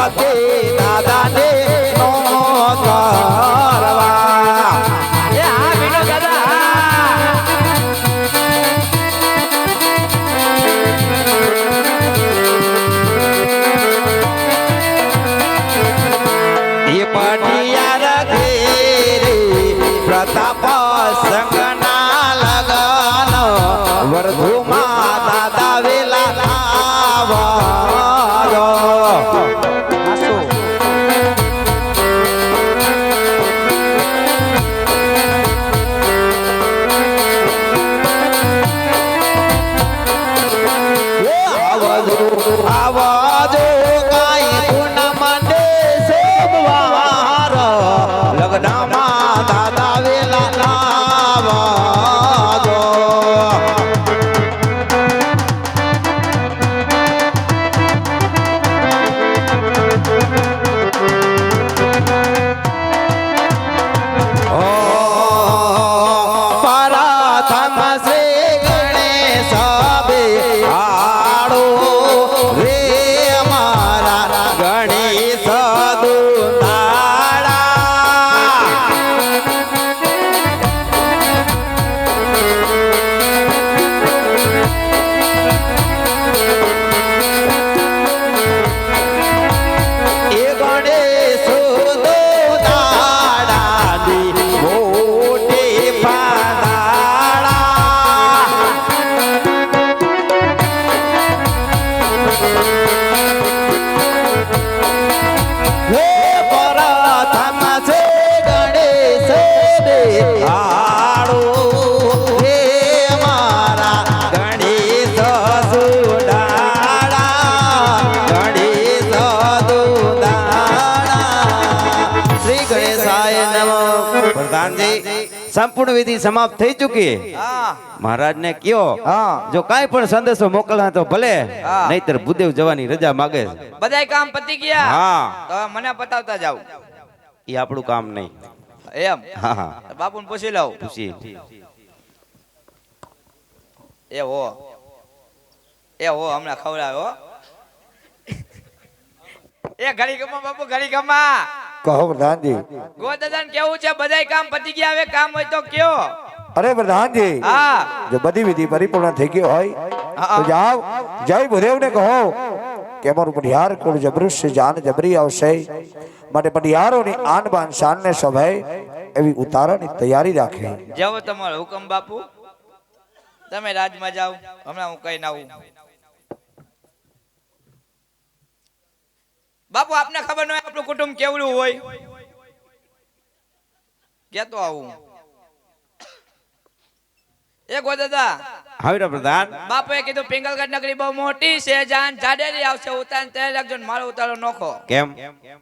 પતિ દાદાને નો કરવા એ હા વિનો દાદા એ પટિયાર ઘેરે પ્રતાપ સંગના લગન વર્ધુમાં દાદા વેલા આવજો હાસો આવજો કાઈ ગુણ મને સોમવાર લગ્નમાં દાદા વેલા આવજો પરાથમ શ્રી ગણેશ બે આડો રે મારા ગણેશ દુનાળા એ ગણેશ દુનાળાની મોટી પાદાળા હે પરાથમ છે ગણેશ બે આડો હે મારા ગણેશ સુડાળા ગણેશ દુદાળા શ્રી ગણેશાય નમઃ પ્રધાનજી સંપૂર્ણ વિધિ સમાપ્ત થઈ ચૂકી હા મહારાજ ને કયો જો કાંઈ પણ સંદેશો મોકલવા તો ભલે નહીતર ભૂદેવ જવાની રજા માગે છે બધાય કામ પતી ગયા હા તો મને બતાવતા જાવ એ આપણું કામ નહીં એમ હા હા બાપુને પૂછી લઉં પૂછી એ હો હમણાં ખવડાવ્યો એ ઘડી ગમા બાપુ ઘડી ગમા કહો પ્રધાનજી ગો દાદાને કેવું છે બધાય કામ પતી ગયા હવે કામ હોય તો કયો અરે પ્રધાનજી હા જો બધી વિધિ પરિપૂર્ણ થઈ ગઈ હોય હા. તો જાઓ જય ભૂદેવ ને કહો કે અમારું પટિયાર કુળ જબરુશ જાન જબરી આવશે માટે પટિયારોની આન બાન શાન ને સભાએ એવી ઉતારવાની તૈયારી રાખે જાઓ તમારો હુકમ બાપુ તમે રાજમાં જાઓ હમણાં હું કઈ ના આવું બાપુ આપને ખબર ન હોય આપણું કુટુંબ કેવડું હોય કેતો આવું એ ગો દાદા હવે પ્રધાન બાપુએ કીધું પિંગલગઢ નગરી બહુ મોટી છે જાન જાડેરી આવશે ઉતાર તૈયાર રાખજો ને મારો ઉતારો નોખો કેમ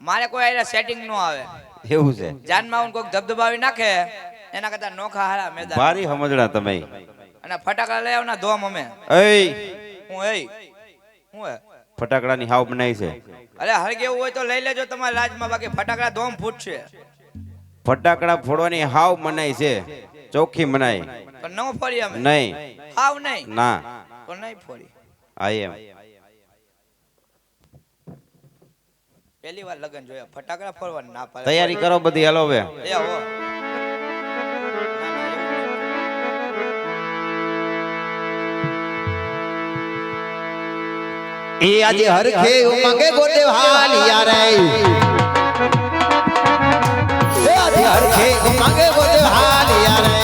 મારે કોઈ આયરા સેટિંગ નો આવે એવું છે જાનમાં હું કોઈક ધબધબાવી નાખે એના કરતા નોખા હારા મેદાન ભારી સમજણા તમે અને ફટાકડા લઈ આવના ધોમ અમે એય હું હું ફટાકડાની હાવ બનાવી છે અરે હળગેવું હોય તો લઈ લેજો તમારા રાજમાં બાકી ફટાકડા ધોમ ફૂટશે ફટાકડા ફોડવાની હાવ મનાઈ છે ચોખ્ખી મનાઈ પણ ન ફોડી અમે નહીં હાવ નહીં ના પણ નહીં ફોડી આઈ એમ પહેલી વાર લગન જોયા ફટાકડા ફોડવા ના પાડે તૈયારી કરો બધી હાલો હવે એ હો એ આજે હરખે ઉમંગે ગોટે હાલિયા રે એ આજે હરખે ઉમંગે ગોટે હાલિયા રે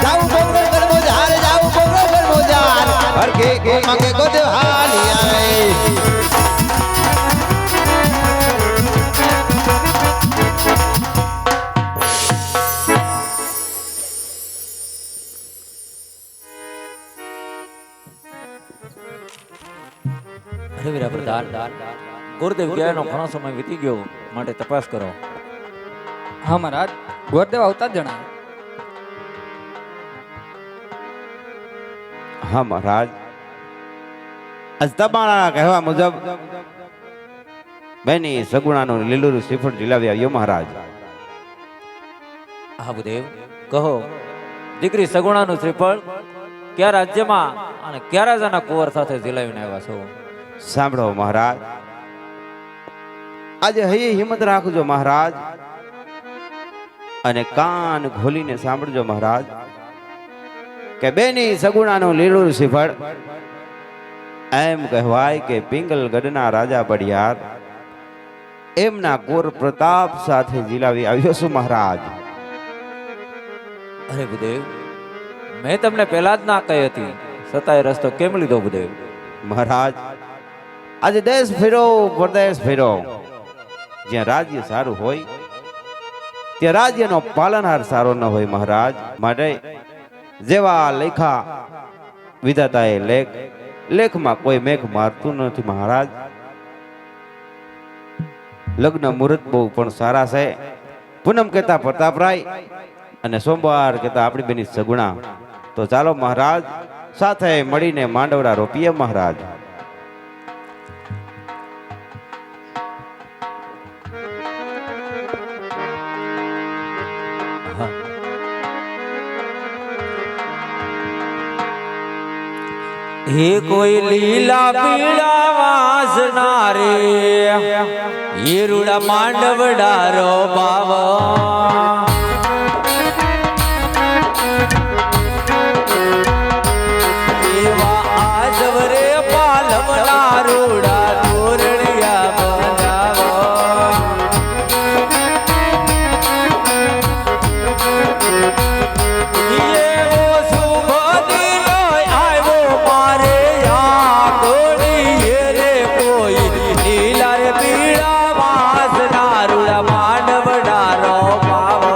જાઉ બોગરો ગરમો ઝાર જાઉ બોગરો ગરમો ઝાર હરખે ઉમંગે ગોટે હાલિયા રે અરે વીરા પ્રધાન ગુરુદેવ ગયાનો ઘણો સમય વીતી ગયો માટે તપાસ કરો હા મહારાજ ગોરદેવ આવતા જ જણાય હા મહારાજ અજતાબાણા કહેવા મુજબ બેની સગુણાનું લીલું શ્રીફળ ઝીલાવી આવ્યો મહારાજ હા ભૂદેવ કહો દીકરી સગુણાનું શ્રીફળ કયા રાજ્યમાં અને કયા રાજાના કુંવર સાથે ઝીલાવીને આવ્યા છો સાંભળો મહારાજ આજે હૈયે હિંમત રાખજો મહારાજ અને કાન ખોલીને સાંભળજો મહારાજ કે બેની સગુણાનું લીલું શ્રીફળ એમ કહેવાય કે પિંગલગઢના રાજા બડિયાર એમના કોર પ્રતાપ સાથે જીલાવી આવ્યો છું મહારાજ. અરે ભૂદેવ, મેં તમને પહેલા જ ના કહી હતી, છતાંય રસ્તો કેમ લીધો ભૂદેવ? મહારાજ આજે દેશ ફેરો પરદેશ ફેરો, જ્યાં રાજ્ય સારું હોય ત્યાં રાજ્યનો પાલનહાર સારો ન હોય મહારાજ. માટે જેવા લેખા વિધાતાએ લેખમાં કોઈ મેઘ મારતું નથી મહારાજ. લગ્ન મુહૂર્ત બહુ પણ સારા છે. પૂનમ કહેતા પ્રતાપરાય અને સોમવાર કહેતા આપણી બેની સગુણા. તો ચાલો મહારાજ સાથે મળીને માંડવડા રોપીએ મહારાજ. હે કોઈ લીલા પીળા વાસના રે હીરુડા માંડવડા રો બાવા, એવા આજવ રે પાલવના રૂડા તોરણિયા બનાવા. એવો શુભ દિન આવ્યો મારે આંગણીએ રે, કોઈ લીલા રે પીળા વાસના રૂડા માંડવડા રો પાવો.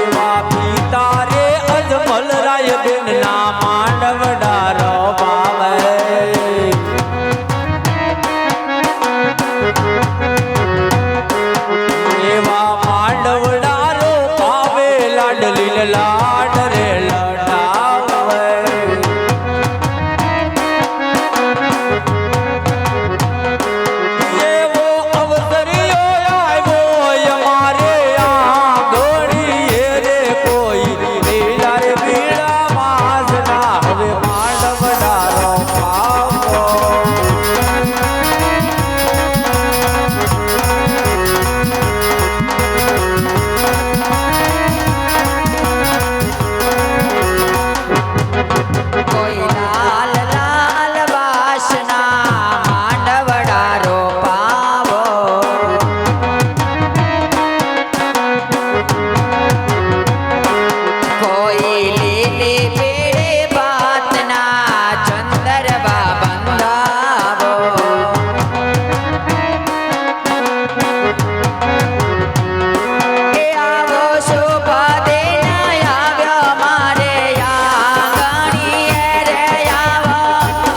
એવા પિતા રે અજમલ રાય બેન ના માંડવડા રો પાવે. એવા માંડવડા રો પાવે લાડલી લાડ રે લડાવે. એવો અવસરિયો આવ્યો અમારે આંગણીએ રે, કોઈ લીલા રે પીળા વાસના હવે માંડવડા રો પાવો. કોઈ લાલ લાલ વાસના માંડવડા રોપાવો, કોઈ લીલી પીળી બાતના ચંદરવા બંધાવો, એ આવો શુભ દિન આવ્યો મારે આંગણીએ રે, આવો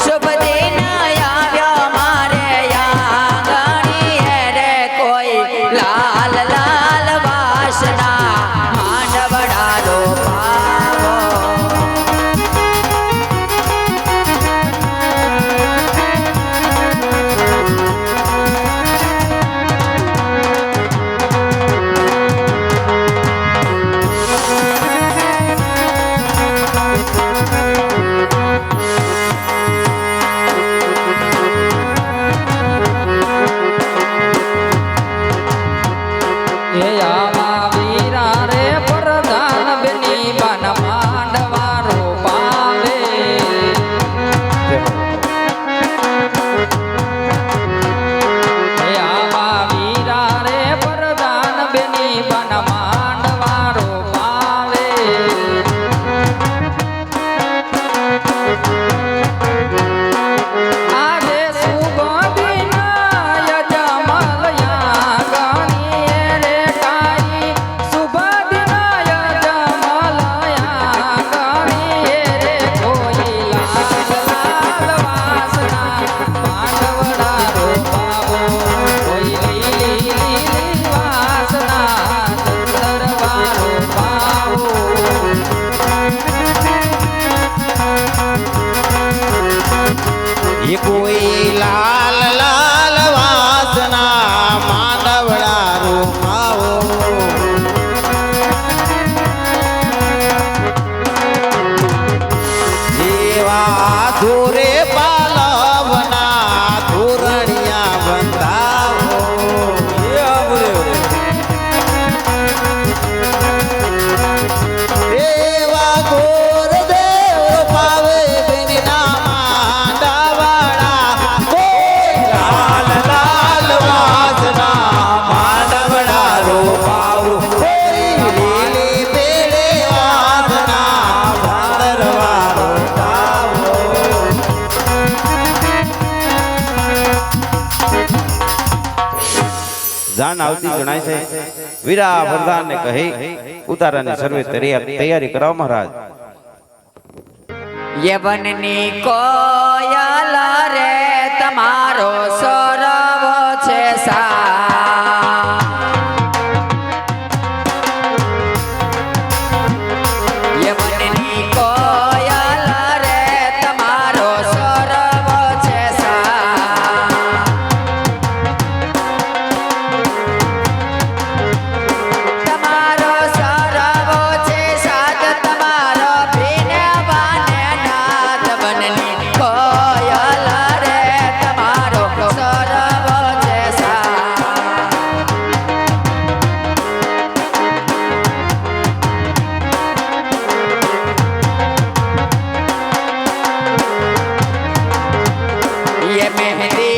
શુભ દિન આવ્યો મારે આંગણીએ રે, કોઈ લાલ લાલ વાસના માંડવડા રોપાવો. એ આવા વીરા રે પ્રધાન બેની બન માંડવા રોપાવે. એ આવા વીરા રે પ્રધાન બેની બન માંડવા રોપાવે. આજે શુભ દિન યજમલ યાગણીએ રે, કાય આવતી જણાય છે વીરા વરદાનને કહી ઉતારાની સર્વે તૈયારી કરાવો મહારાજ યવનની કોયલ રે તમારો સૌરવ છે સા યવનની કોયલ રે તમારો સૌરવ છે સા તમારો સૌરવ છે સાત તમારો ભીનવાને નાથ બનની કોયલ રે તમારો સૌરવ છે સા ये मेहंदी